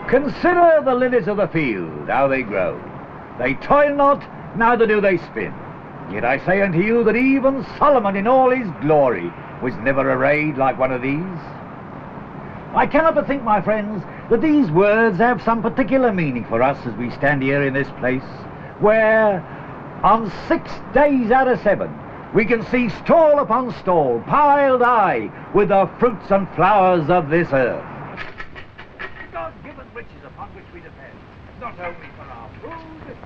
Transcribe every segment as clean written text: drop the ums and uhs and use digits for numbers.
Consider the lilies of the field, how they grow. They toil not, neither do they spin. Yet I say unto you that even Solomon in all his glory was never arrayed like one of these. I cannot but think, my friends, that these words have some particular meaning for us as we stand here in this place, where on 6 days out of 7 we can see stall upon stall piled high with the fruits and flowers of this earth. God-given riches upon which we depend, not only for our food,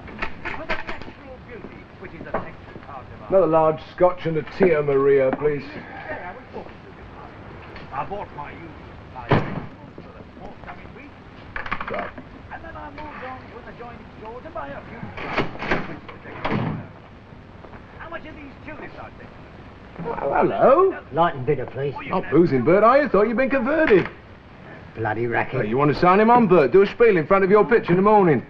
but for the natural beauty which is a necessary part of our... Another large Scotch and a Tia Maria, please. Yeah, I was talking to this I bought my usual supply of vegetables for the forthcoming week. Right. And then I moved on to an adjoining store to buy a few flowers, which will take a while. How much are these tulips, I think? Oh, hello. Light and bitter, please. Not boozing, Bert, are you? Thought you'd been converted. Bloody racket. Well, you want to sign him on, Bert? Do a spiel in front of your pitch in the morning.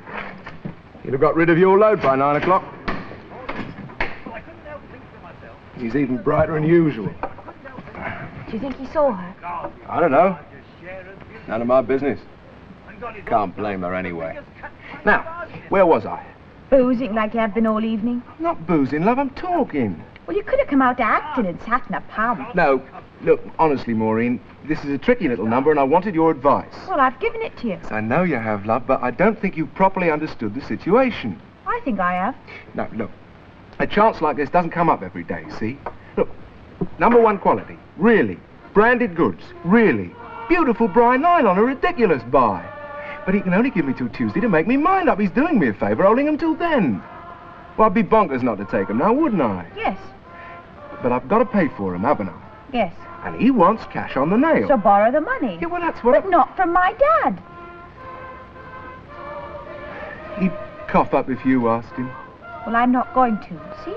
You'd have got rid of your load by 9 o'clock. Well, I couldn't help thinking to myself. He's even brighter than usual. Do you think he saw her? I don't know. None of my business. Can't blame her anyway. Now, where was I? Boozing like you have been all evening. Not boozing, love, I'm talking. Well, you could have come out acting and sat in a pub. No, look, honestly, Maureen, this is a tricky little number and I wanted your advice. Well, I've given it to you. I know you have, love, but I don't think you've properly understood the situation. I think I have. Now, look, a chance like this doesn't come up every day, see? Look, #1 quality, really. Branded goods, really. Beautiful Brian nylon, a ridiculous buy. But he can only give me till Tuesday to make me mind up. He's doing me a favour, holding him till then. Well, I'd be bonkers not to take him now, wouldn't I? Yes. But I've got to pay for him, haven't I? Yes. And he wants cash on the nail. So borrow the money. Yeah, well, that's what But not from my dad. He'd cough up if you asked him. Well, I'm not going to, see?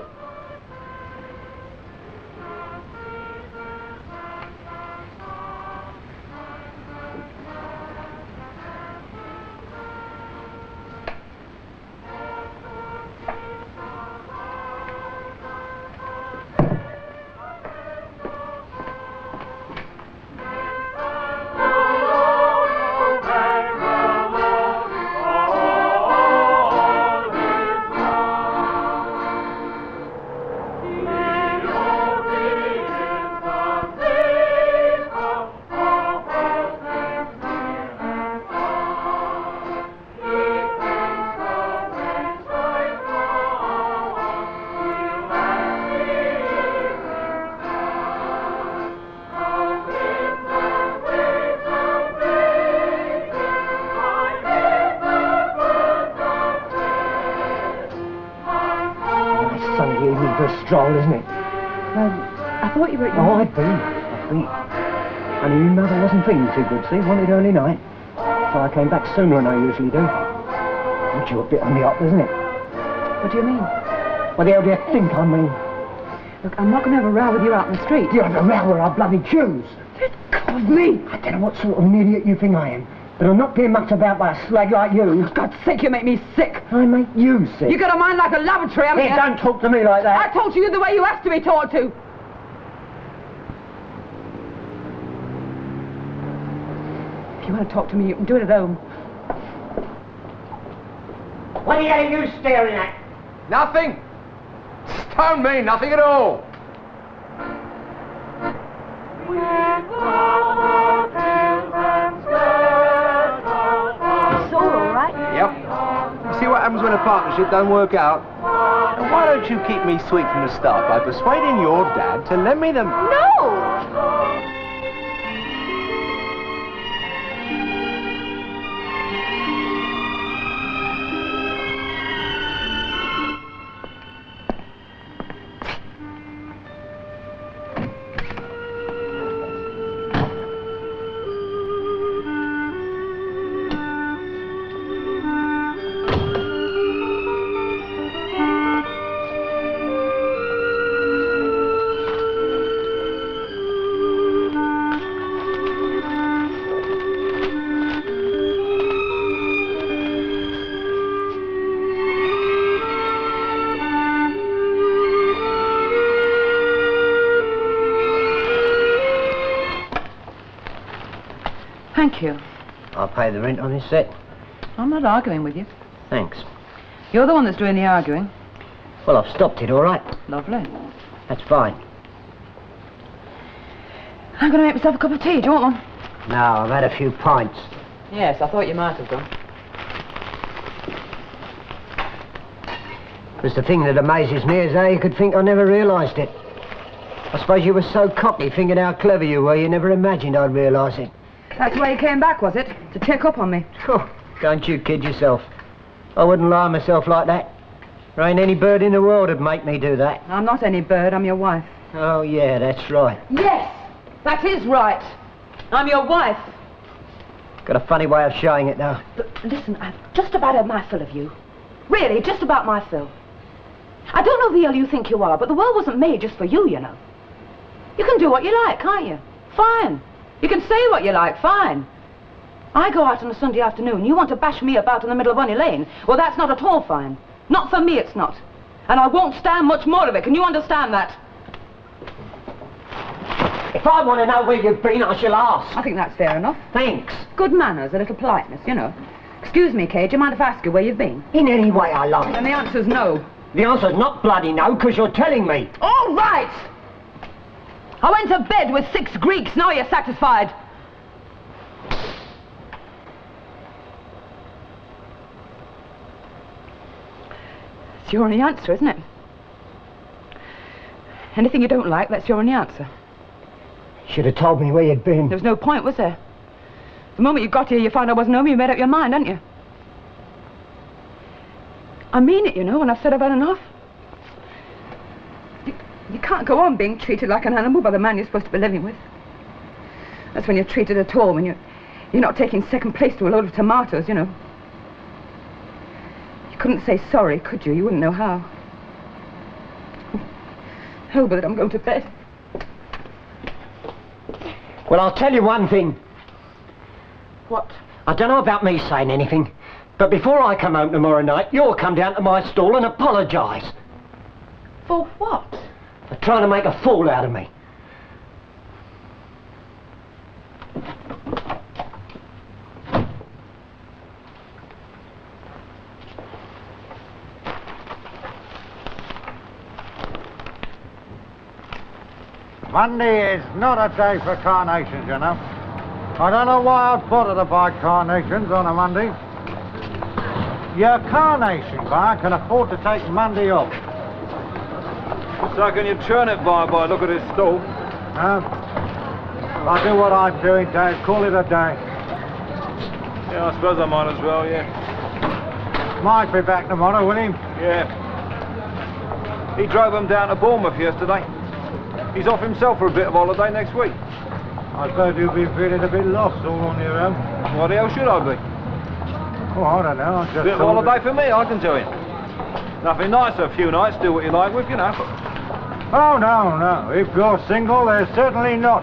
Stroll, isn't it? I thought you were at your... Oh, I've been. I knew your mother wasn't feeling too good, see? Wanted early night. So I came back sooner than I usually do. Put you a bit on the hop, isn't it? What do you mean? What the hell do you think I mean? Look, I'm not going to have a row with you out in the street. You're the row where I bloody choose. Good God, me! I don't know what sort of an idiot you think I am, but I'm not being mucked about by a slag like you. For God's sake, you make me sick. I make you sick. You got a mind like a lavatory, haven't Hey, you? don't talk to me like that. I told you the way you have to be taught to. If you want to talk to me, you can do it at home. What the hell are you staring at? Nothing. Stone me, nothing at all. It's all right. Yep. You see what happens when a partnership don't work out? And why don't you keep me sweet from the start by persuading your dad to lend me them? No! Thank you. I'll pay the rent on this set. I'm not arguing with you. Thanks. You're the one that's doing the arguing. Well, I've stopped it, all right. Lovely. That's fine. I'm going to make myself a cup of tea. Do you want one? No, I've had a few pints. Yes, I thought you might have done. Because the thing that amazes me is how you could think I never realised it. I suppose you were so cocky thinking how clever you were, you never imagined I'd realise it. That's why you came back, was it? To check up on me? Oh, don't you kid yourself. I wouldn't lie myself like that. There ain't any bird in the world would make me do that. I'm not any bird, I'm your wife. Oh, yeah, that's right. Yes, that is right. I'm your wife. Got a funny way of showing it, though. But listen, I've just about had my fill of you. Really, just about my fill. I don't know the hell you think you are, but the world wasn't made just for you, you know. You can do what you like, can't you? Fine. You can say what you like, fine. I go out on a Sunday afternoon, you want to bash me about in the middle of Bunny Lane? Well, that's not at all fine. Not for me, it's not. And I won't stand much more of it, can you understand that? If I want to know where you've been, I shall ask. I think that's fair enough. Thanks. Good manners, a little politeness, you know. Excuse me, Kate, do you mind if I ask you where you've been? In any way I like. And the answer's no. The answer's not bloody no, because you're telling me. All right! I went to bed with 6 Greeks, now you're satisfied. It's your only answer, isn't it? Anything you don't like, that's your only answer. Should have told me where you'd been. There was no point, was there? The moment you got here, you found I wasn't home, you made up your mind, hadn't you? I mean it, you know, when I've said I've had enough. You can't go on being treated like an animal by the man you're supposed to be living with. That's when you're treated at all, when you're not taking second place to a load of tomatoes, you know. You couldn't say sorry, could you? You wouldn't know how. Hell with it, I'm going to bed. Well, I'll tell you one thing. What? I don't know about me saying anything, but before I come home tomorrow night, you'll come down to my stall and apologise. For what? For trying to make a fool out of me. Monday is not a day for carnations, you know. I don't know why I'd bother to buy carnations on a Monday. Your carnation buyer can afford to take Monday off. So can you turn it by look at his stall? No. I do what I'm doing, Dave. Call it a day. Yeah, I suppose I might as well, yeah. Might be back tomorrow, will he? Yeah. He drove him down to Bournemouth yesterday. He's off himself for a bit of holiday next week. I suppose you've been feeling a bit lost all on your own. What the hell should I be? Oh, I don't know. I just Bit of thought holiday for me, I can tell you. Nothing nice, a few nights, do what you like with, you know. Oh, no, no. If you're single, there's certainly not.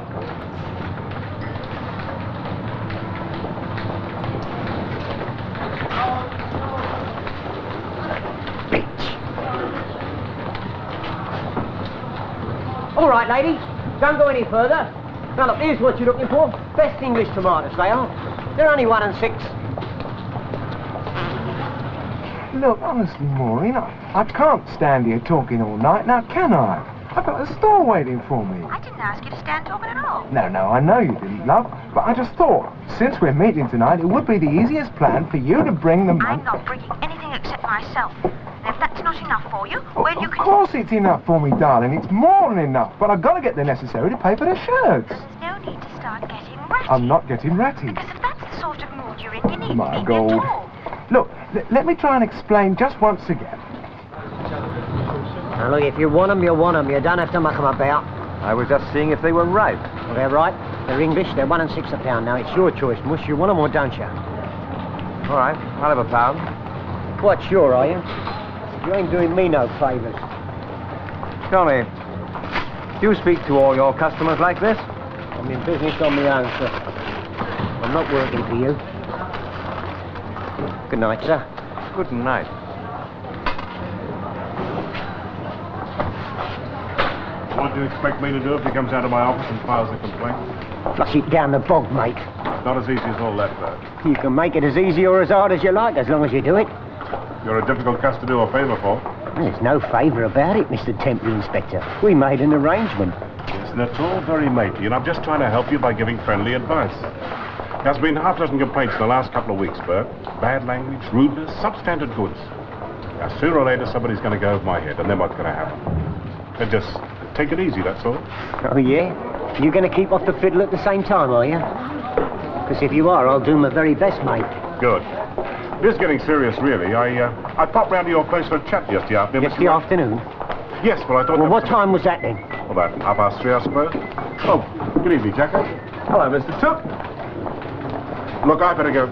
All right, lady. Don't go any further. Now, look, here's what you're looking for. Best English tomatoes, they are. They're only 1 and 6. Look, honestly, Maureen, I can't stand here talking all night, now can I? I've got a store waiting for me. I didn't ask you to stand talking at all. No, I know you didn't, love, but I just thought, since we're meeting tonight, it would be the easiest plan for you to bring them... I'm not bringing anything except myself. And if that's not enough for you, well, you Of can... course it's enough for me, darling. It's more than enough, but I've got to get the necessary to pay for the shirts. There's no need to start getting ratty. I'm not getting ratty. Because if that's the sort of mood you're in, you needn't My be God. at all. Look, let me try and explain just once again. Now, look, if you want them, you want them. You don't have to muck them about. I was just seeing if they were ripe. Well, they're right. They're English. They're 1 and 6 a pound. Now, it's your choice, Mush. You want them or don't you? All right, I'll have a pound. Quite sure, are you? You ain't doing me no favours. Tell me, do you speak to all your customers like this? I'm in business on my own, sir. I'm not working for you. Good night, sir. Good night. What do you expect me to do if he comes out of my office and files a complaint? Flush it down the bog, mate. Not as easy as all that, Bert. You can make it as easy or as hard as you like, as long as you do it. You're a difficult cuss to do a favour for. There's no favour about it, Mr. Temporary Inspector. We made an arrangement. Yes, and it's all very matey, and I'm just trying to help you by giving friendly advice. There's been half a dozen complaints in the last couple of weeks, Bert. Bad language, rudeness, substandard goods. Now, sooner or later, somebody's going to go over my head, and then what's going to happen? And just take it easy, that's all. Oh, yeah? You're going to keep off the fiddle at the same time, are you? Because if you are, I'll do my very best, mate. Good. This is getting serious, really. I popped round to your place for a chat yesterday afternoon. Yesterday afternoon? Yes, but I thought... Well, what time was that, then? About 3:30, I suppose. Oh, good evening, Jacko. Hello, Mr. Took. Look, I better go.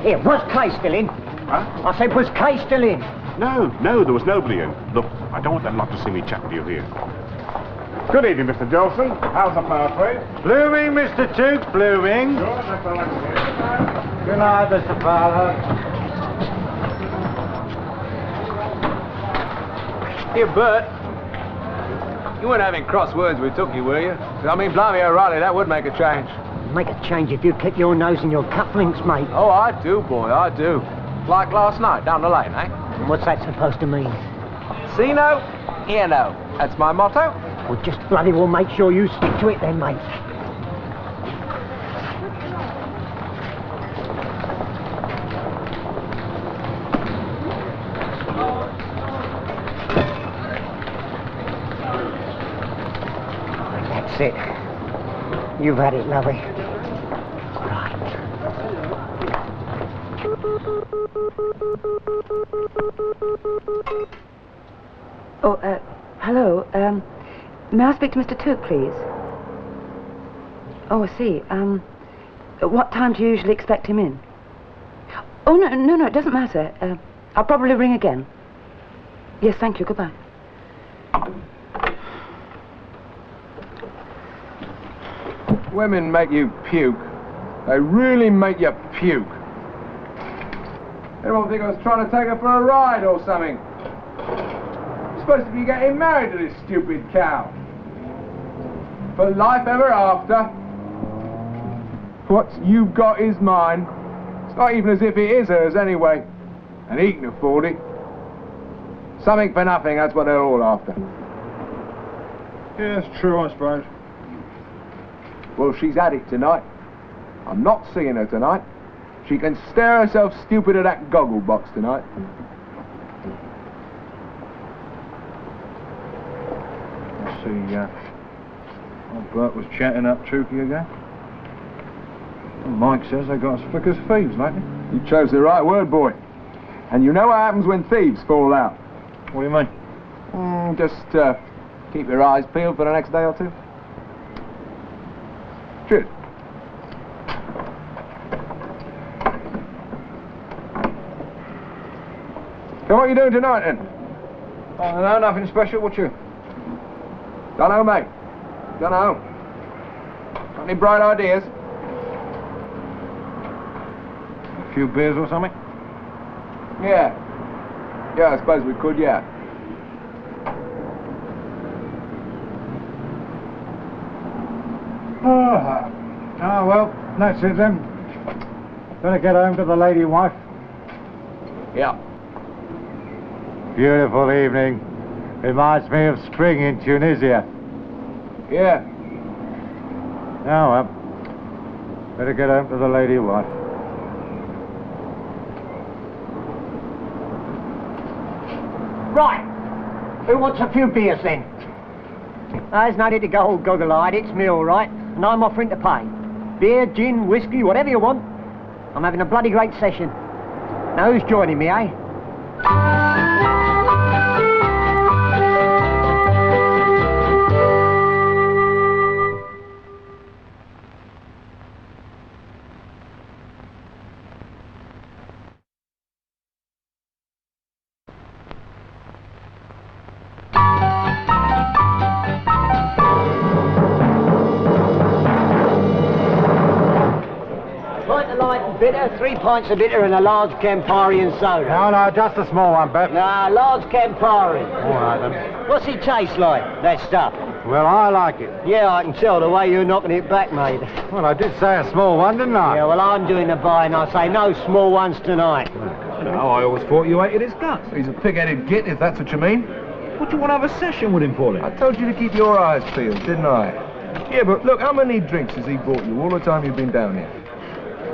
Here, was Kay still in? Huh? I said, was Kay still in? No, there was nobody in. Look, I don't want that lot to see me chatting to you here. Good evening, Mr. Jolson. How's the power trade? Blooming, Mr. Took, blooming. Sure, that's all I can hear. Good night, Mr. Fowler. Here, Bert. You weren't having cross words with Tookie, were you? I mean, blimey O'Reilly, that would make a change. Make a change if you keep your nose in your cufflinks, mate. Oh, I do, boy, I do. Like last night, down the lane, eh? And what's that supposed to mean? See no, hear no. That's my motto. Well, just bloody well make sure you stick to it then, mate. That's it. You've had it, lovey. Right. Oh, hello. May I speak to Mr. Took, please? Oh, I see. What time do you usually expect him in? Oh, no, it doesn't matter. I'll probably ring again. Yes, thank you. Goodbye. Women make you puke. They really make you puke. Everyone think I was trying to take her for a ride or something. I'm supposed to be getting married to this stupid cow. For life ever after. What you've got is mine. It's not even as if it is hers anyway. And he can afford it. Something for nothing, that's what they're all after. Yeah, it's true, I suppose. Well, she's had it tonight. I'm not seeing her tonight. She can stare herself stupid at that goggle box tonight. I see, old Bert was chatting up Tookie again. And Mike says they got as thick as thieves lately. You chose the right word, boy. And you know what happens when thieves fall out. What do you mean? Just keep your eyes peeled for the next day or two. Cheers. So what are you doing tonight, then? No, nothing special. What you? Dunno, mate. Dunno. Got any bright ideas? A few beers or something? Yeah. Yeah, I suppose we could, yeah. Oh, well, that's it then. Better get home to the lady wife. Yeah. Beautiful evening. Reminds me of spring in Tunisia. Yeah. Oh, well. Better get home to the lady wife. Right. Who wants a few beers then? There's no need to go all goggle-eyed. It's me, all right. And I'm offering to pay. Beer, gin, whiskey, whatever you want. I'm having a bloody great session. Now who's joining me, eh? Light the light and want bitter? 3 pints of bitter and a large Campari and soda. No, just a small one, Bert. Nah, large Campari. All right, then. What's it taste like, that stuff? Well, I like it. Yeah, I can tell the way you're knocking it back, mate. Well, I did say a small one, didn't I? Yeah, well, I'm doing the buying. I say no small ones tonight. No, I always thought you hated his guts. He's a pig-headed git, if that's what you mean. What do you want to have a session with him for, then? I told you to keep your eyes peeled, didn't I? Yeah, but look, how many drinks has he bought you all the time you've been down here?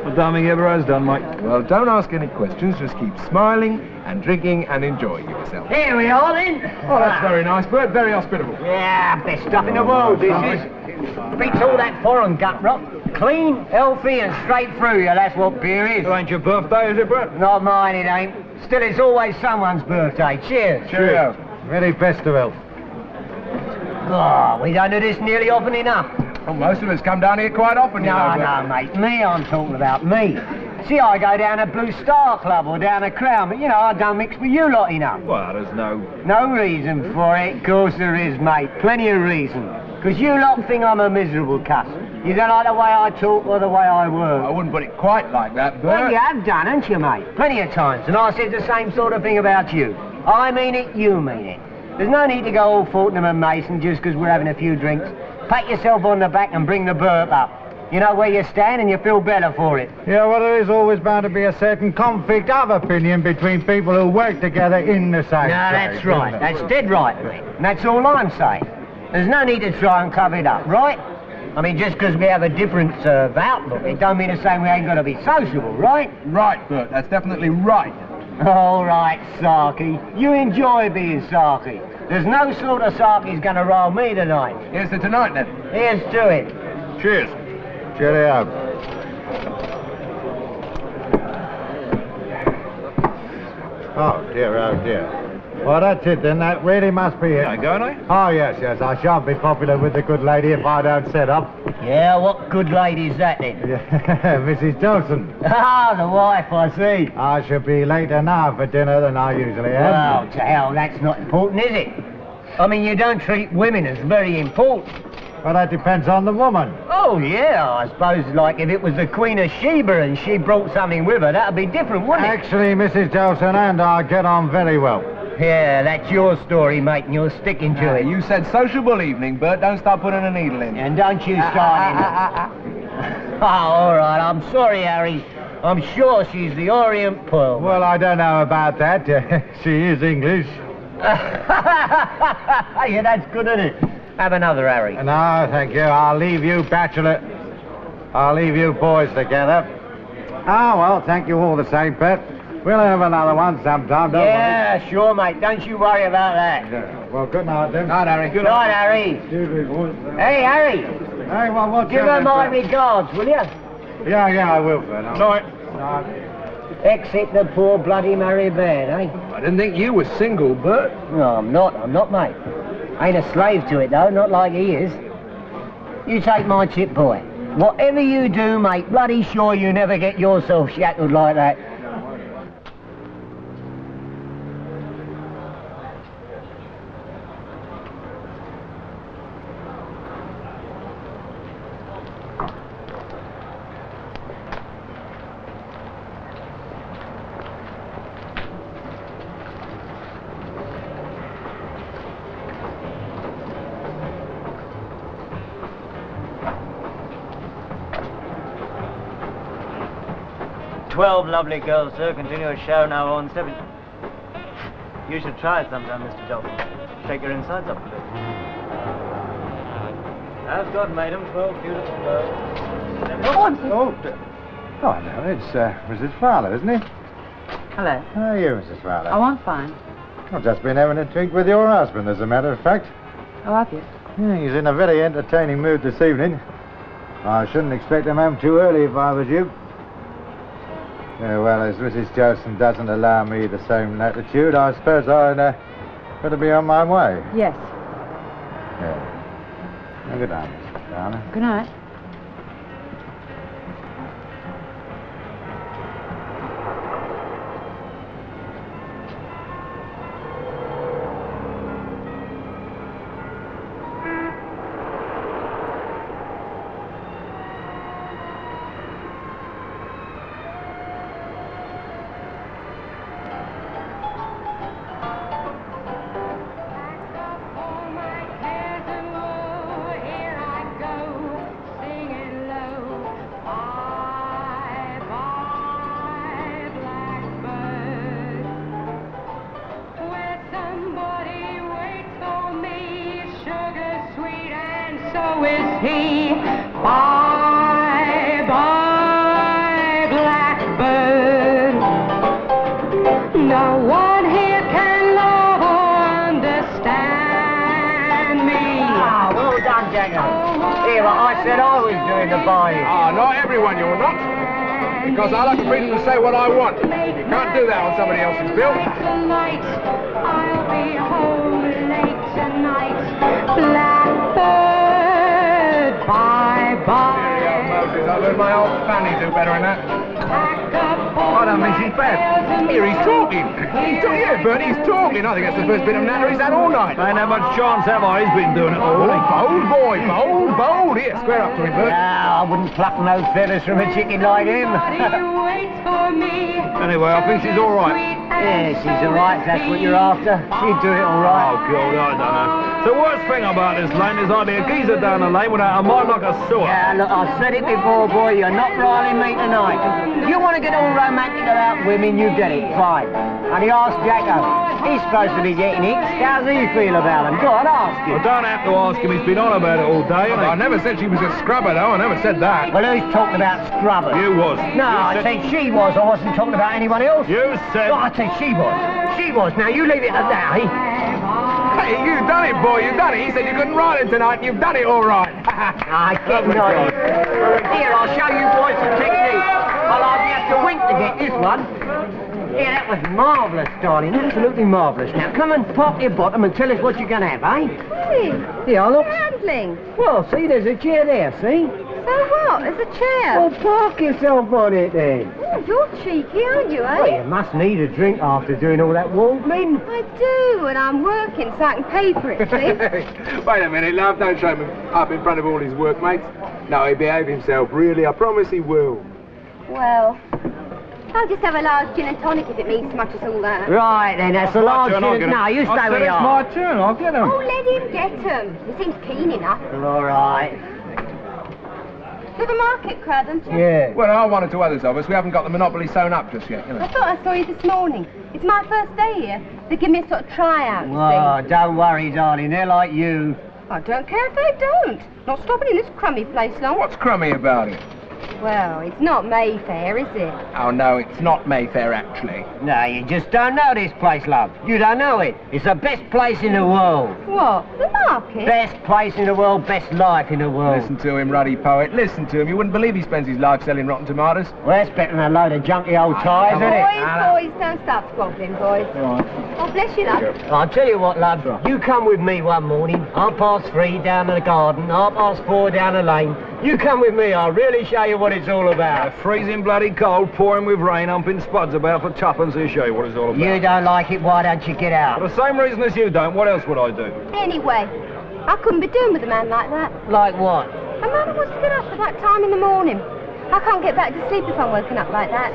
Well, damn, he ever has done, mate. Well, don't ask any questions, just keep smiling and drinking and enjoying yourself. Here we are, then. Oh, that's very nice, Bert, very hospitable. Yeah, best stuff in the world, this is. Beats all that foreign gut rot. Clean, healthy and straight through you, that's what beer is. It ain't your birthday, is it, Bert? Not mine, it ain't. Still, it's always someone's birthday. Cheers. Cheerio. Very best of health. Oh, we don't do this nearly often enough. Well, most of us come down here quite often, you know. No, mate, me, I'm talking about me. See, I go down to Blue Star Club or down to Crown, but, you know, I don't mix with you lot enough. Well, there's no... No reason for it, of course there is, mate. Plenty of reason. Because you lot think I'm a miserable cuss. You don't like the way I talk or the way I work. I wouldn't put it quite like that, Bert. Well, you have done, haven't you, mate? Plenty of times, and I said the same sort of thing about you. I mean it, you mean it. There's no need to go all Fortnum and Mason just because we're having a few drinks. Pat yourself on the back and bring the burp up. You know where you stand and you feel better for it. Yeah, well, there is always bound to be a certain conflict of opinion between people who work together in the same No, trade, that's right. isn't it? That's dead right, mate. And that's all I'm saying. There's no need to try and cover it up, right? I mean, just because we have a different outlook, it don't mean to say we ain't got to be sociable, right? Right, Bert, that's definitely right. All right, Sarky. You enjoy being Sarky. There's no sort of Sarky's going to roll me tonight. Here's to tonight, then. Here's to it. Cheers. Cheerio. Oh, dear. Well, that's it, then. That really must be it. Ain't going, eh? Oh, yes. I shan't be popular with the good lady if I don't set up. Yeah, what good lady's that, then? Yeah, Mrs. Johnson. Ah, the wife, I see. I shall be later now for dinner than I usually am. Well, to hell, that's not important, is it? I mean, you don't treat women as very important. Well, that depends on the woman. Oh, yeah, I suppose, like, if it was the Queen of Sheba and she brought something with her, that'd be different, wouldn't it? Actually, Mrs. Johnson and I get on very well. Yeah, that's your story, mate, and you're sticking to it. You said sociable evening, Bert. Don't start putting a needle in. And don't you start in. Oh, all right, I'm sorry, Harry. I'm sure she's the Orient Pearl. Well, I don't know about that. She is English. Yeah, that's good, isn't it? Have another, Harry. No, thank you. I'll leave you boys together. Oh, well, thank you all the same, Pet. We'll have another one sometime, don't we? Yeah, sure, mate. Don't you worry about that. Yeah. Well, good night, then. Night, Harry. Good night, Harry. Excuse me, boys. Hey, Harry. Hey, well, what's Give her my regards, will you? Yeah, I will, Fred. Night. Exit the poor bloody married man, eh? I didn't think you were single, Bert. No, I'm not, mate. Ain't a slave to it, though, not like he is. You take my tip, boy. Whatever you do, make bloody sure you never get yourself shackled like that. "12 lovely girls, sir. Continuous show now on 7. You should try it sometime, Mr. Dolphin. Shake your insides up a bit. As God made 'em, 12 beautiful girls. Oh, no, it's Mrs. Fowler, isn't it? Hello. How are you, Mrs. Fowler? Oh, I'm fine. I've just been having a drink with your husband, as a matter of fact. Oh, have you? Yeah, he's in a very entertaining mood this evening. I shouldn't expect him home too early if I was you. Yeah, well, as Mrs. Jolson doesn't allow me the same latitude, I suppose I'd better be on my way. Yes. Yeah. Well, good night, Mrs. Fowler. Good night. so is he. Bye, bye, blackbird. No one here can love or understand me. Ah, well done, Jagger. Here, I said I was doing the buying. Ah, not everyone, you're not. Because I like the freedom to say what I want. You can't do that on somebody else's bill. Tonight, I'll be home late tonight. Blackbird, bye-bye. Moses, I learned my old Fanny do better than that. I don't think she's bad. Here, he's talking. Yeah, Bertie, he's talking. I think that's the first bit of natter he's had all night. Ain't had much chance, have I? He's been doing it all week. Bold boy, bold. Here, square up to him, Bert. Ah, I wouldn't pluck no feathers from a chicken like him. Anyway, I think she's all right. Yeah, she's all right, if that's what you're after. She'd do it all right. Oh, God, I don't know. The worst thing about this lane is I'd be a geezer down the lane without a mind like a sewer. Yeah, look, I've said it before, boy, you're not riling me tonight. You want to get all romantic about women, you get it, fine. And he asked Jacko. He's supposed to be getting it. How's he feel about him? Go on, ask him. I don't have to ask him, he's been on about it all day, I never said she was a scrubber, though. I never said that. Well, who's talking about scrubbers? You was. No, I said she was. I wasn't talking about anyone else. You said... No, I said she was. She was. Now, you leave it at that, eh? Hey, you done it, boy, you done it. He said you couldn't ride him tonight, and you've done it all right. I get naughty. Here, I'll show you boys some technique. I'll hardly have to wink to get this one. Yeah, that was marvellous, darling. Absolutely marvellous. Now, come and pop your bottom and tell us what you're going to have, eh? Hey, Yeah, look. handling. Well, see, there's a chair there, see? So what? There's a chair. Well, park yourself on it, then. Oh, you're cheeky, aren't you, eh? Well, you must need a drink after doing all that walking. I do, and I'm working so I can pay for it, see? Wait a minute, love. Don't show him up in front of all his workmates. No, he'll behave himself, really. I promise he will. Well, I'll just have a large gin and tonic if it means so much as all that. Right, then, that's a large gin. No, you stay where you It's are. my turn, I'll get him. Oh, let him get them. He seems keen enough. All right. To the market crowd, don't you? Yeah. Well, I one or two others of us. We haven't got the monopoly sewn up just yet, you know. I thought I saw you this morning. It's my first day here. They give me a sort of tryout, you Oh, don't worry, darling. They're like you. see. I don't care if they don't. Not stopping in this crummy place long. What's crummy about it? Well, it's not Mayfair, is it? Oh, no, it's not Mayfair, actually. No, you just don't know this place, love. You don't know it. It's the best place in the world. What? The market? Best place in the world, best life in the world. Listen to him, ruddy poet. Listen to him. You wouldn't believe he spends his life selling rotten tomatoes. Well, that's better than a load of junky old tyres, isn't it? Boys, don't start squabbling, boys. Oh, bless you, love. I'll tell you what, love. You come with me one morning, 3:30 down to the garden, 4:30 down the lane. You come with me, I'll really show you what it's all about. Freezing bloody cold, pouring with rain, humping spuds about for tuppence, he'll show you what it's all about. You don't like it, why don't you get out? For the same reason as you don't, what else would I do? Anyway, I couldn't be doing with a man like that. Like what? A man who wants to get up at that time in the morning. I can't get back to sleep if I'm woken up like that.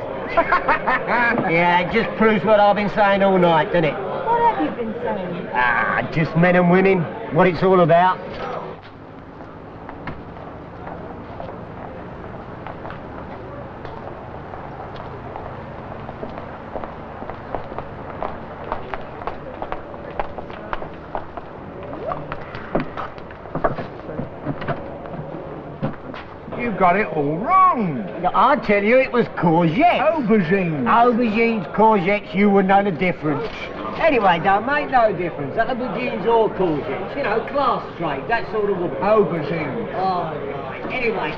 Yeah, it just proves what I've been saying all night, doesn't it? What have you been saying? Ah, just men and women, what it's all about. You got it all wrong. I tell you, it was courgettes. Aubergines. Aubergines, courgettes, you would know the difference. Anyway, don't make no difference. Aubergines or courgettes, you know, class trade, that sort of woman. Aubergines. Oh, right. Anyway,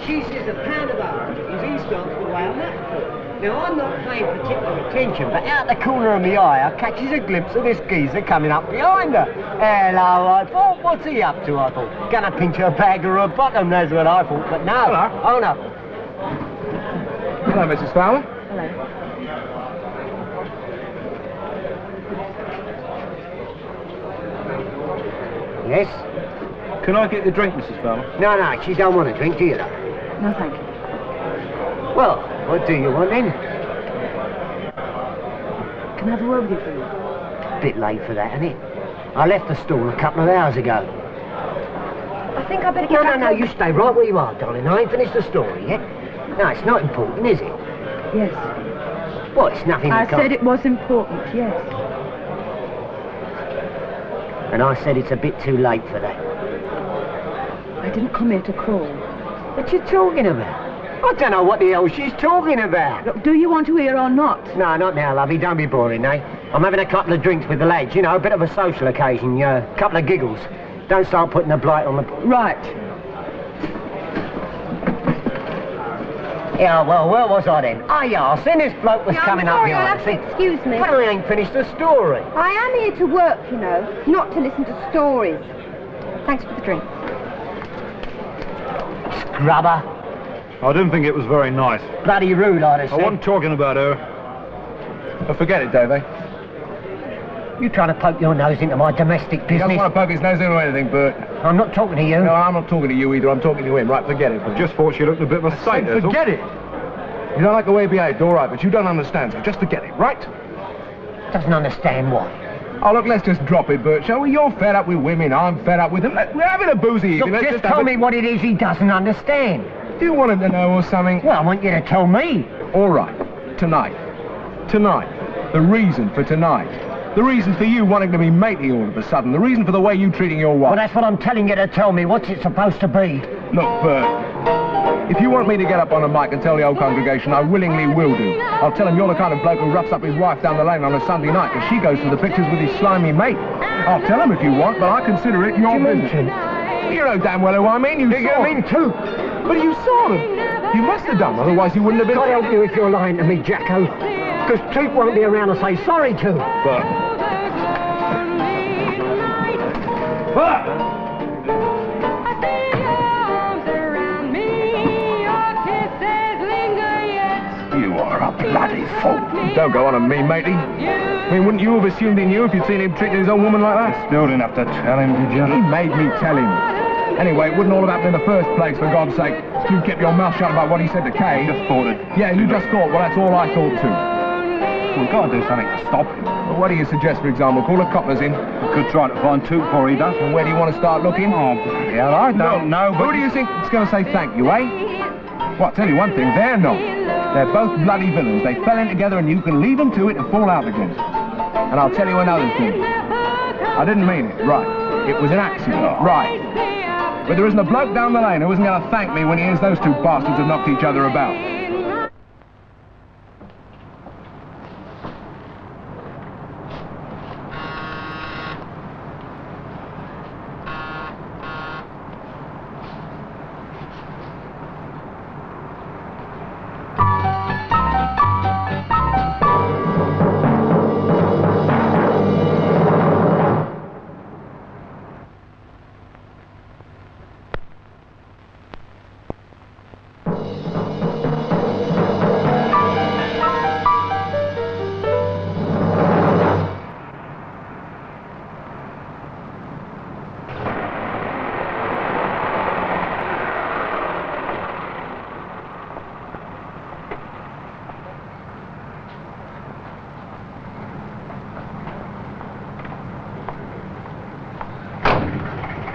she says a pound of aubergines in stock the way on that foot. Now, I'm not paying particular attention, but out the corner of my eye, I catches a glimpse of this geezer coming up behind her. Hello, I thought. What's he up to, I thought? Gonna pinch her bag or her bottom, that's what I thought. But no. Hello. Oh, no. Hello, Mrs. Fowler. Hello. Yes? Can I get the drink, Mrs. Fowler? No, she don't want a drink, do you, though? No, thank you. Well, what do you want, then? Can I have a word with you, please? Bit late for that, isn't it? I left the stall a couple of hours ago. I think I better get back No, you stay right where you are, darling. I ain't finished the story yet. No, it's not important, is it? Yes. Well, it's nothing I that can't... said it was important, yes. And I said it's a bit too late for that. didn't come here to crawl. What you talking about? I don't know what the hell she's talking about. Look, do you want to hear or not? No, not now, lovey. Don't be boring, eh? I'm having a couple of drinks with the lads, you know, a bit of a social occasion, a couple of giggles. Don't start putting a blight on the... Right. Yeah, well, where was I then? Oh, yeah, I seen this bloke was coming up I'll behind. have to excuse me. Well, I ain't finished the story. I am here to work, you know, not to listen to stories. Thanks for the drink. Scrubber. I didn't think it was very nice. Bloody rude, I'd have said. I wasn't talking about her. But forget it, Davey. You trying to poke your nose into my domestic He business? doesn't want to poke his nose into anything, Bert. I'm not talking to you. No, I'm not talking to you either. I'm talking to him. Right, forget it. I just thought she looked a bit of a saint. that's all. Forget it. You don't like the way he behaved, all right, but you don't understand, so just forget it, right? Doesn't understand what? Oh, look, let's just drop it, Bert, shall we? You're fed up with women, I'm fed up with them. We're having a boozy evening. Look, Let's just have tell a- me what it is he doesn't understand. Do you want him to know or something? Well, I want you to tell me. All right, tonight. Tonight. The reason for tonight. The reason for you wanting to be matey all of a sudden. The reason for the way you treating your wife. Well, that's what I'm telling you to tell me. What's it supposed to be? Look, Bert, if you want me to get up on a mic and tell the whole congregation, I willingly will do. I'll tell them you're the kind of bloke who roughs up his wife down the lane on a Sunday night because she goes to the pictures with his slimy mate. I'll tell them if you want, but I consider it your business. You know damn well who I mean. You saw mean too? But you saw them. You must have done, otherwise you wouldn't have been... God help you if you're lying to me, Jacko. Because Toot won't be around to say sorry to. But... You are a bloody fool. Don't go on me, matey. I mean, wouldn't you have assumed he knew if you'd seen him treating his old woman like that? Still didn't have to tell him, did you? He made me tell him. Anyway, it wouldn't all have happened in the first place, for God's sake. You kept your mouth shut about what he said to Kay. Just thought it. Yeah, you just thought. Well, that's all I thought too. We've got to do something to stop him. Well, what do you suggest, for example? Call the coppers in. We could try to find Toot before he does. And where do you want to start looking? Oh, yeah, I don't know, but... Who do you think is going to say thank you, eh? Well, I'll tell you one thing, they're not. They're both bloody villains. They fell in together and you can leave them to it and fall out again. And I'll tell you another thing. I didn't mean it, right. It was an accident, right. But there isn't a bloke down the lane who isn't going to thank me when he hears those two bastards have knocked each other about.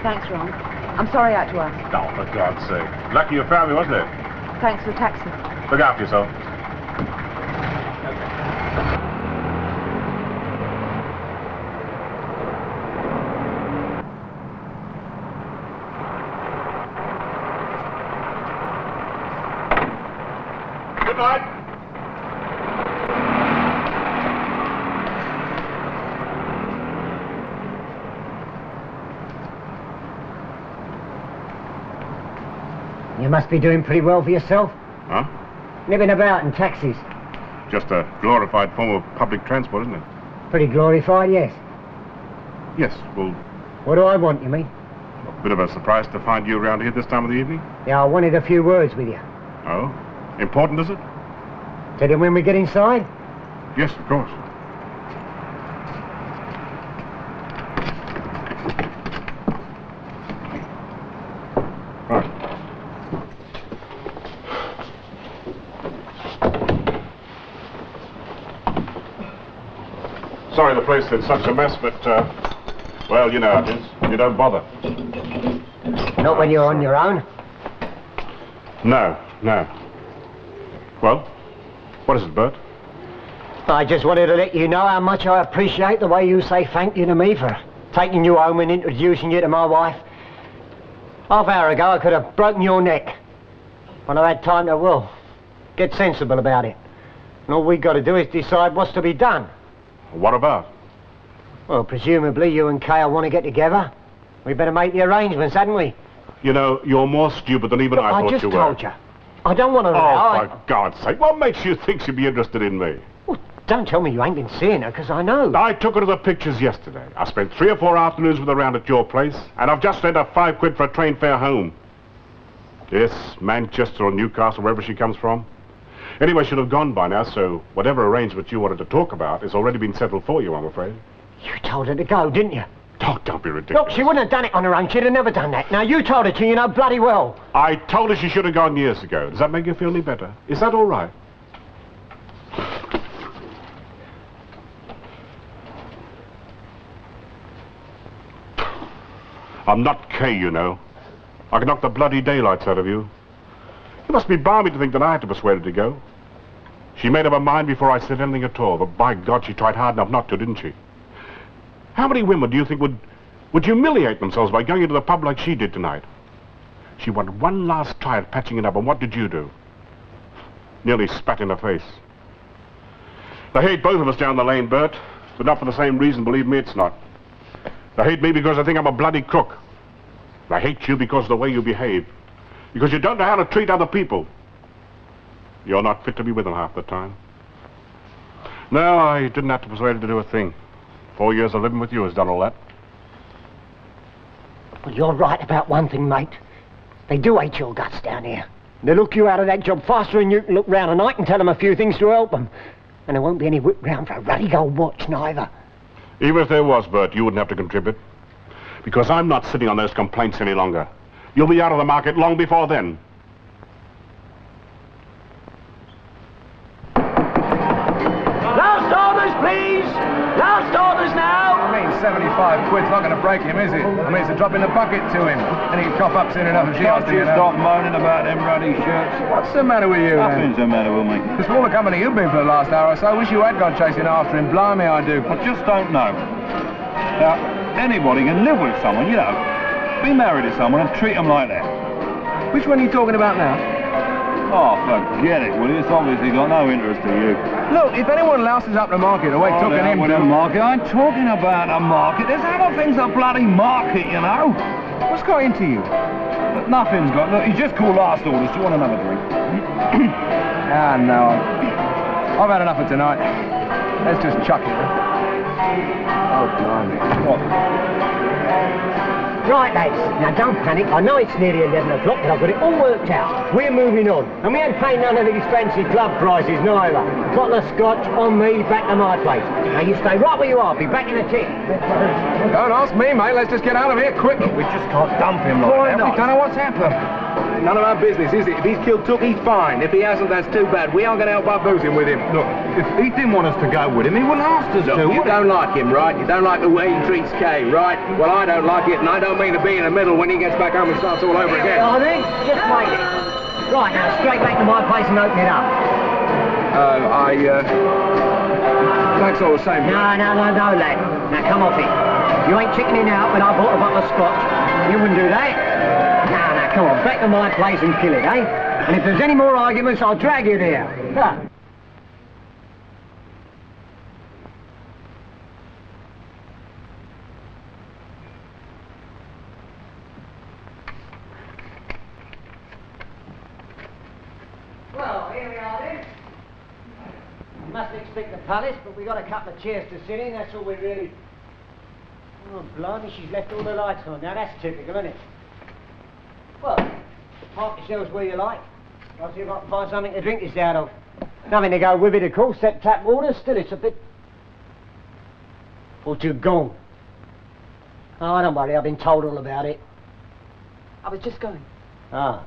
Thanks, Ron. I'm sorry I had to ask. Oh, for God's sake. Lucky you found me, wasn't it? Thanks for the taxi. Look after yourself. Good night. You must be doing pretty well for yourself. Huh? Nipping about in taxis. Just a glorified form of public transport, isn't it? Pretty glorified, yes. Yes, well, What do I want, you mean? a bit of a surprise to find you around here this time of the evening. Yeah, I wanted a few words with you. Oh? Important, is it? Tell you when we get inside? Yes, of course. Right. Sorry the place is such a mess, but, well, you know how it is. You don't bother. Not when you're on your own. No, no. Well, what is it, Bert? I just wanted to let you know how much I appreciate the way you say thank you to me for taking you home and introducing you to my wife. Half hour ago I could have broken your neck. When I had time to, well, get sensible about it. And all we got to do is decide what's to be done. What about? Well, presumably you and Kay will want to get together. We better make the arrangements, hadn't we? You know, you're more stupid than even I thought you were. I just told you. I don't want to... Oh, for God's sake, what makes you think she'd be interested in me? Well, don't tell me you ain't been seeing her, because I know. I took her to the pictures yesterday. I spent 3 or 4 afternoons with her round at your place, and I've just sent her £5 for a train fare home. Yes, Manchester or Newcastle, wherever she comes from. Anyway, she'll have gone by now, so whatever arrangement you wanted to talk about has already been settled for you, I'm afraid. You told her to go, didn't you? Oh, don't be ridiculous. Look, she wouldn't have done it on her own. She'd have never done that. Now, you told her to, you know bloody well. I told her she should have gone years ago. Does that make you feel any better? Is that all right? I'm not Kay, you know. I can knock the bloody daylights out of you. You must be balmy to think that I had to persuade her to go. She made up her mind before I said anything at all, but by God, she tried hard enough not to, didn't she? How many women do you think would humiliate themselves by going into the pub like she did tonight? She wanted one last try at patching it up, and what did you do? Nearly spat in her face. They hate both of us down the lane, Bert, but not for the same reason, believe me, it's not. They hate me because they think I'm a bloody crook. They hate you because of the way you behave. Because you don't know how to treat other people. You're not fit to be with them half the time. No, I didn't have to persuade her to do a thing. 4 years of living with you has done all that. Well, you're right about one thing, mate. They do hate your guts down here. They'll look you out of that job faster than you can look round, and I can tell them a few things to help them. And there won't be any whip round for a ruddy gold watch, neither. Even if there was, Bert, you wouldn't have to contribute. Because I'm not sitting on those complaints any longer. You'll be out of the market long before then. Last orders, please! Last orders now! I mean, 75 quid's not going to break him, is it? I mean, it's a drop in the bucket to him. And he'll cough up soon enough if she has to, you know. Stop moaning about them ruddy shirts. What's the matter with you, Nothing's the matter with me. Because for all the company you've been for the last hour or so, I wish you had gone chasing after him. Blimey, I do. I just don't know. Now, anybody can live with someone, you know. Be married to someone and treat them like that. Which one are you talking about now? Oh, forget it, will you? It's obviously got no interest to you. Look, if anyone louses up the market the way it took him to... market. I ain't talking about a market. There's other things a bloody market, you know. What's got into you? But nothing's got... Look, he's just called last orders. Do you want another drink? Ah, no. I've had enough of tonight. Let's just chuck it. Oh, blimey. What? Right, lads. Now, don't panic. I know it's nearly 11 o'clock, but I've got it all worked out. We're moving on. And we ain't paying none of these fancy club prices, neither. Bottle of scotch on me, back to my place. Now, you stay right where you are. Be back in a tick. Don't ask me, mate. Let's just get out of here quick. We just can't dump him like that. We don't know what's happened. None of our business, is it? If he's killed Took, he's fine. If he hasn't, that's too bad. We aren't going to help our boozing with him. Look, if he didn't want us to go with him, he wouldn't ask us to. You don't like him, right? You don't like the way he treats Kay, right? Well, I don't like it, and I don't mean to be in the middle when he gets back home and starts all over again. I think. Just wait it. Right, now, straight back to my place and open it up. Thanks all the same. No, lad. Now, come off it. You ain't chickening out when I bought a bottle of scotch. You wouldn't do that. Now, come on, back to my place and kill it, eh? And if there's any more arguments, I'll drag you there. Well, here we are then. You mustn't expect the palace, but we got a couple of chairs to sit in, that's all we really... Oh, blimey, she's left all the lights on. Now, that's typical, isn't it? Well, park yourselves where you like. I'll see if I can find something to drink this out of. Nothing to go with it, of course, except tap water. Still, it's a bit... What you gone? Oh, don't worry, I've been told all about it. I was just going. Ah.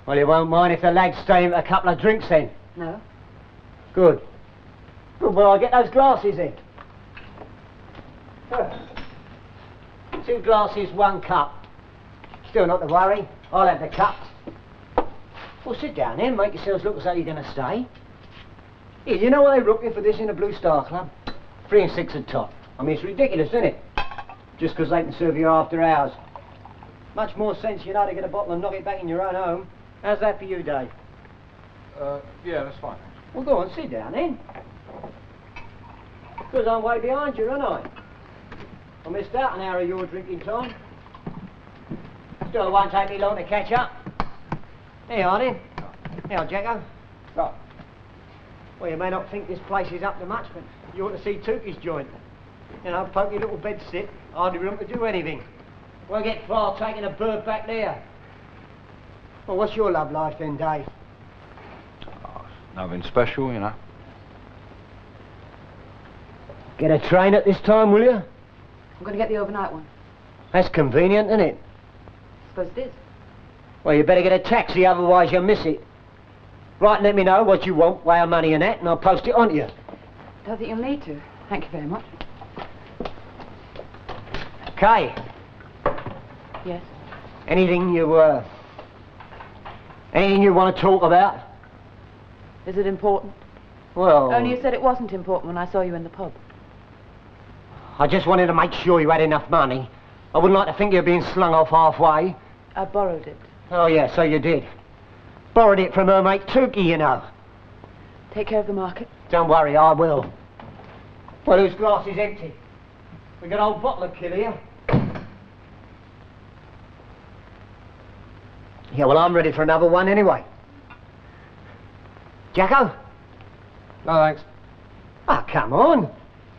Well, you won't mind if the lads stay in a couple of drinks then? No. Good. Good, well, I'll get those glasses then. 2 glasses, 1 cup. Still not to worry. I'll have the cups. Well, sit down then. Make yourselves look as though you're going to stay. Here, you know what they're looking for this in the Blue Star Club? 3 and 6 a top. I mean, it's ridiculous, isn't it? Just because they can serve you after hours. Much more sense, you know, to get a bottle and knock it back in your own home. How's that for you, Dave? Yeah, that's fine. Well, go on, sit down then. Because I'm way behind you, aren't I? I missed out an hour of your drinking time. Still, it won't take me long to catch up. Here you are then. Here, Jacko. Right. Well, you may not think this place is up to much, but you ought to see Tookie's joint. You know, poky little bedsit, hardly room to do anything. Won't get far taking a bird back there. Well, what's your love life then, Dave? Oh, nothing special, you know. Get a train at this time, will you? I'm going to get the overnight one. That's convenient, isn't it? I suppose it is. Well, you better get a taxi, otherwise you'll miss it. Right, let me know what you want, way of money and that, and I'll post it on to you. Don't think you'll need to. Thank you very much. Kay. Yes? Anything you want to talk about? Is it important? Well... Only you said it wasn't important when I saw you in the pub. I just wanted to make sure you had enough money. I wouldn't like to think you were being slung off halfway. I borrowed it. Oh, yeah, so you did. Borrowed it from her mate Tookie, you know. Take care of the market. Don't worry, I will. Well, whose glass is empty? We got an old bottle of kill here. Yeah, well, I'm ready for another one anyway. Jacko? No, thanks. Oh, come on.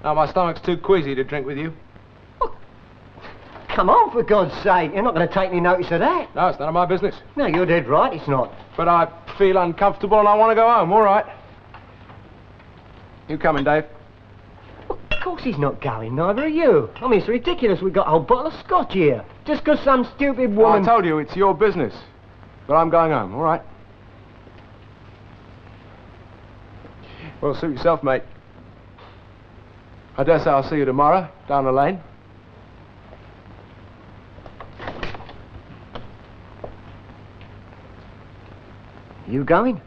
No, my stomach's too queasy to drink with you. Come on, for God's sake. You're not going to take any notice of that. No, it's none of my business. No, you're dead right, it's not. But I feel uncomfortable and I want to go home, all right. You coming, Dave? Well, of course he's not going, neither are you. I mean, it's ridiculous we've got a whole bottle of scotch here. Just because some stupid woman... I told you, it's your business. But I'm going home, all right? Well, suit yourself, mate. I dare say I'll see you tomorrow, down the lane. You going?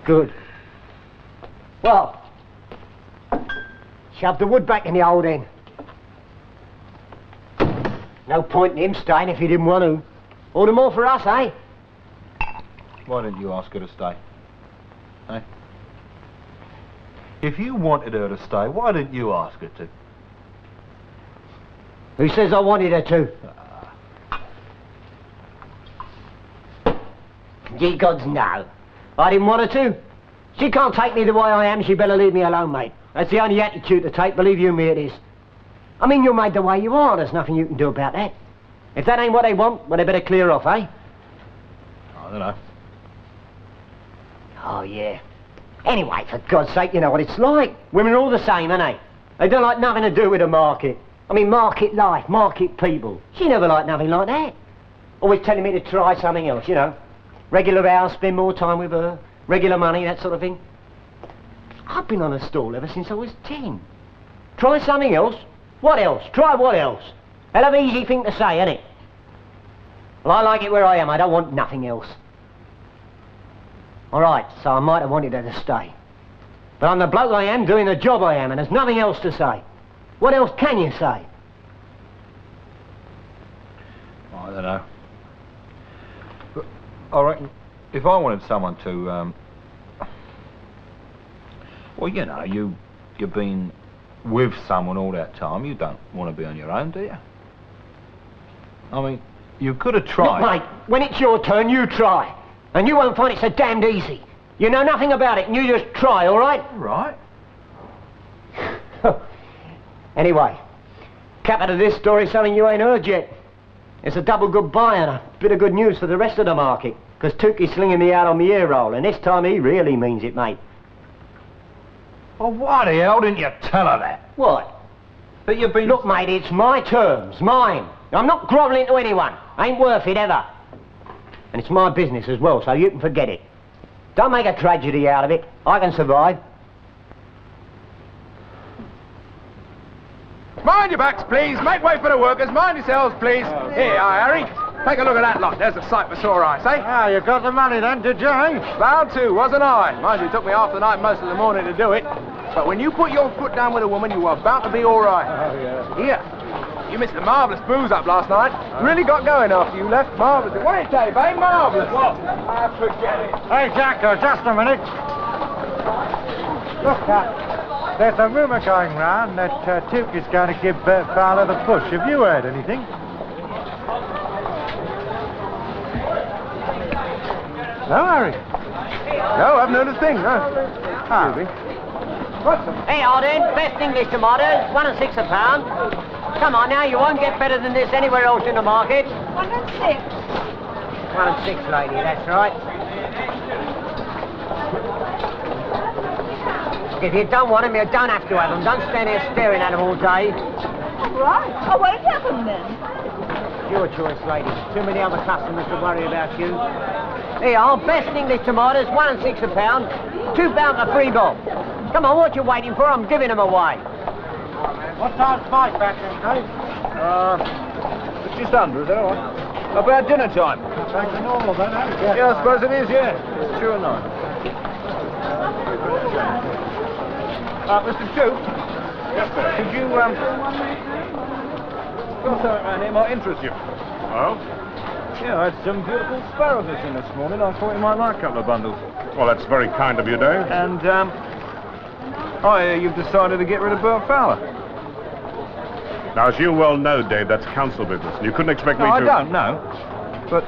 Good. Well, shove the wood back in the old end. No point in him staying if he didn't want to. All the more for us, eh? Why didn't you ask her to stay? Eh? If you wanted her to stay, why didn't you ask her to? Who says I wanted her to? Ye gods, no. I didn't want her to. She can't take me the way I am, she better leave me alone, mate. That's the only attitude to take, believe you me it is. I mean, you're made the way you are, there's nothing you can do about that. If that ain't what they want, well, they better clear off, eh? I don't know. Oh, yeah. Anyway, for God's sake, you know what it's like. Women are all the same, ain't they? They don't like nothing to do with the market. I mean, market life, market people. She never liked nothing like that. Always telling me to try something else, you know. Regular hours, spend more time with her. Regular money, that sort of thing. I've been on a stall ever since I was 10. Try something else? What else? Try what else? Hell of an easy thing to say, isn't it? Well, I like it where I am. I don't want nothing else. All right, so I might have wanted her to stay. But I'm the bloke I am, doing the job I am, and there's nothing else to say. What else can you say? I don't know. But I reckon if I wanted someone to, well, you know, you've been with someone all that time. You don't want to be on your own, do you? I mean, you could have tried. Look, mate, when it's your turn, you try. And you won't find it so damned easy. You know nothing about it, and you just try, all right? Right. Anyway, cap out of this story, something you ain't heard yet. It's a double goodbye and a bit of good news for the rest of the market. Because Tookie's slinging me out on my ear roll, and this time he really means it, mate. Well, why the hell didn't you tell her that? What? That you've been... Look, mate, it's my terms, mine. I'm not grovelling to anyone. Ain't worth it, ever. And it's my business as well, so you can forget it. Don't make a tragedy out of it. I can survive. Mind your backs, please. Make way for the workers. Mind yourselves, please. Here, Harry. Take a look at that lot. There's a sight for sore eyes, eh? Ah, you got the money then, did you, eh? Bound to, wasn't I? Mind you, it took me half the night, most of the morning to do it. But when you put your foot down with a woman, you are bound to be all right. Oh, yeah. Here, you missed a marvellous booze up last night. Really got going after you left. Marvellous. What did it Dave, eh? Marvellous. What? Forget it. Hey, Jacko, just a minute. Look, there's a rumour going round that Duke is going to give Bert Fowler the push. Have you heard anything? No, Harry. No, I haven't heard a thing, no. Ah. Hey, Arden, best English tomatoes, 1 and 6 a pound. Come on now, you won't get better than this anywhere else in the market. 1 and 6. 1 and 6, lady, that's right. If you don't want them, you don't have to have them. Don't stand here staring at them all day. Right. I won't have them then. Your choice, lady. Too many other customers to worry about you. Here are best English tomatoes, 1 and 6 a pound. £2 a free bob. Come on, what you waiting for? I'm giving them away. What time's my battery, Dave? It's just under, is that all right? About dinner time. Back to normal then, eh? Yeah, I suppose it is, yeah. Sure enough. Mr. Duke? Yes, sir. Could you, got something around here might interest you. Oh? Yeah, I had some beautiful asparagus in this morning. I thought you might like a couple of bundles. Well, that's very kind of you, Dave. And, I hear you've decided to get rid of Bert Fowler. Now, as you well know, Dave, that's council business. You couldn't expect me No, to... I don't know. But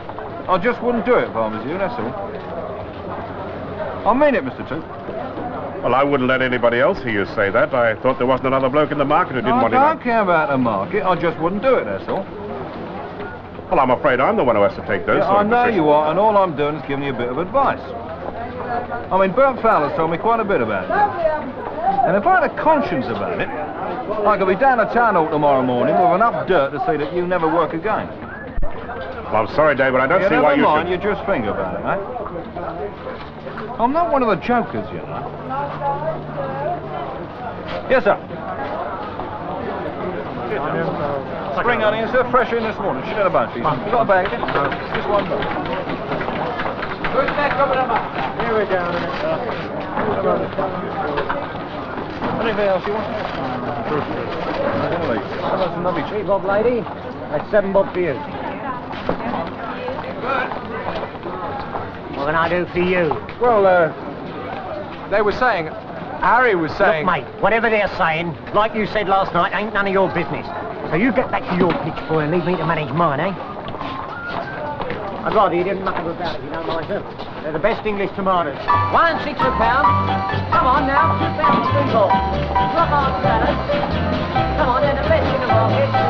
I just wouldn't do it if I was you, that's all. I mean it, Mr. Duke. Well, I wouldn't let anybody else hear you say that. I thought there wasn't another bloke in the market who didn't want I to... don't care about the market. I just wouldn't do it, that's all. Well, I'm afraid I'm the one who has to take those Yeah, sort I of know decisions. you are, and all I'm doing is giving you a bit of advice. I mean, Bert Fowler's told me quite a bit about you. And if I had a conscience about it, I could be down at town hall tomorrow morning with enough dirt to see that you never work again. Well, I'm sorry, Dave, but I don't see why never you mind, should... you just think about it, eh? I'm not one of the jokers, you know. Yes, sir. Spring onions, sir, fresh in this morning. Shit in a bunch, please. You got a bag, have you? Just one bag. Here we go. Anything else you want? That's another 3 bob, lady. That's 7 bob for you. What can I do for you? Well, they were saying, Harry was saying... Look, mate, whatever they're saying, like you said last night, ain't none of your business. So you get back to your pitch, boy, and leave me to manage mine, eh? I'd rather you didn't muck about it, if you don't mind, sir. They're the best English tomatoes. 1 and 6 a pound. Come on now, £2 a free bob. Drop on salad. Come on, they're the best in the market.